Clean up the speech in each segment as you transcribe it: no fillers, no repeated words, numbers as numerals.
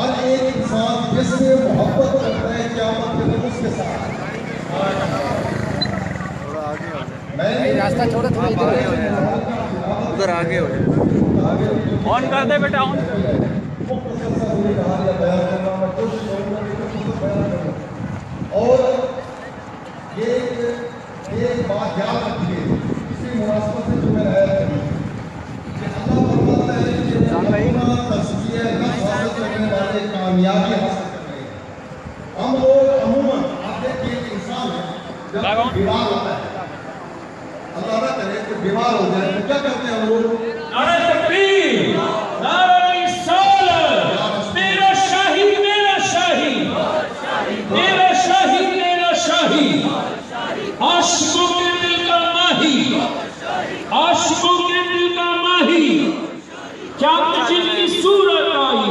ہر ایک انسان جس سے محبت کرتا ہے قیامت کے دن اس کے ساتھ راستہ چھوڑو تھوڑا ادھر آگے ہو جائے آن کر دے بیٹا آن اور یہ بات یاد رکھیے اسی مناسبت سے جو میں آیا کہ اللہ فرماتا ہے کہ اپنا تزکیہ نفس حاصل کرنے والے کامیابی حاصل کر رہے ہیں. ہم لوگ عموماً آپ دیکھیے کہ انسان جب بیمار ہوتا ہے اللہ نہ کرے کہ بیمار ہو جائے تو کیا کرتے ہیں ہم لوگ؟ نعرہ تکبیر، نعرہ رسالت، میرا شاہی میرا شاہی، میرا شاہی میرا شاہی، عاشقوں کے دل کا ماہی، عاشقوں کے دل کا ماہی، کیا جن کی صورت آئی،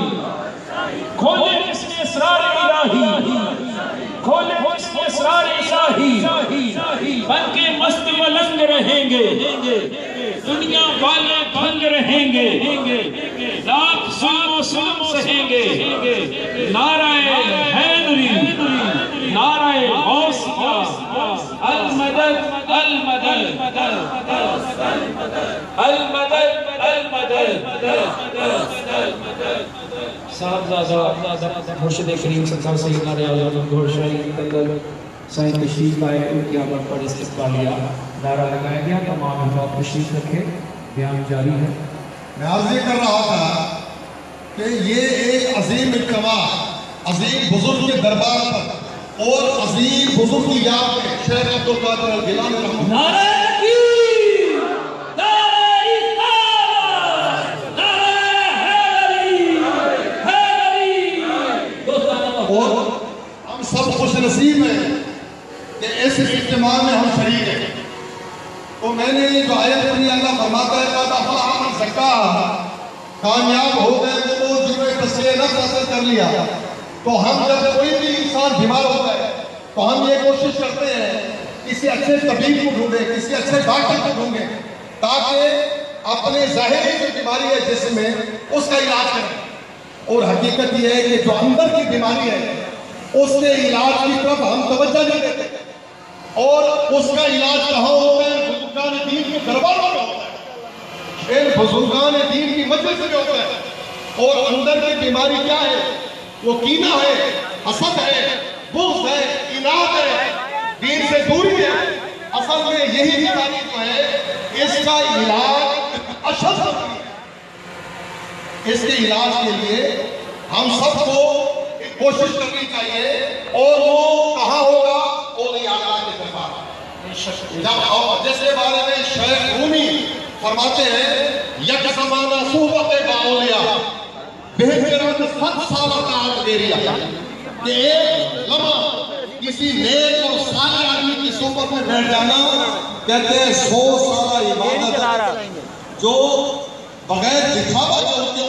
کھولے کس نے اسرار الہی، کھولے کس نے اسرار الہی، بن کے مست ملنگ رہیں گے، دنیا والے بھنگ رہیں گے، لاکھ ظلم و ستم سہیں گے، نعرہ حیدری، نعرہ غوثیہ، المدد المدد المدد المدد. صاحبزادہ مرشد کریم صلی اللہ علیہ وسلم گھوڑ شاہی تندل سائن تشریف آئے ان کی آمد پر استقبالیہ نعرہ لگایا گیا. تمام حضرات تشریف رکھے، بیان جاری ہے. میں عرض یہ کر رہا تھا کہ یہ ایک عظیم اجتماع عظیم بزرگ کے دربار پر اور عظیم بزرگ کی یاد میں شیخ عبدالقادر الگیلانی رحمۃ اللہ نعرہ تکبیر، نعرہ رسالت، نعرہ حیدری. اور ہم سب خوش نصیب ہیں کہ اس اجتماع میں ہم شریک ہیں. تو میں نے جو آیت پڑھی اللہ فرماتا ہے قد افلح من زکاہا، کامیاب ہو گئے وہ لوگ جنہوں نے تزکیہ نفس حاصل کر لیا. تو ہم جب کوئی بھی انسان بیمار ہوتا ہے تو ہم یہ کوشش کرتے ہیں کسی اچھے طبیب کو ڈھونڈیں، کسی اچھے ڈاکٹر کو ڈھونڈیں تاکہ اپنے ظاہری جو بیماری ہے جسم میں اس کا علاج کریں. اور حقیقت یہ ہے کہ جو اندر کی بیماری ہے اس کے علاج کی طرف ہم توجہ نہیں دیتے اور اس کا علاج کہاں ہوتا ہے؟ بزرگان دین کے درباروں میں ہوتا ہے، ان بزرگان دین کی مجلس میں ہوتا ہے. اور اندر کی بیماری کیا ہے؟ وہ کینہ ہے، حسد ہے، بغض ہے، اناد ہے، دین سے دوری ہے. اصل میں یہی بیماری جو ہے اس کا علاج اشد ہوتی ہے. اس کے علاج کے لیے ہم سب کو کوشش کرنی چاہیے اور وہ کہاں ہوگا؟ اولیاء اللہ کے دربار. جب جس کے بارے میں شیخ رومی فرماتے ہیں یک زمانہ صحبت با اولیاء بہترین 7 سال کا دیریا، کہ ایک لمحہ کسی نیک اور صالح آدمی کی صحبت میں بیٹھ جانا کہتے ہیں 100 سالہ عبادت جو بغیر دکھاوا جو ہوتی ہے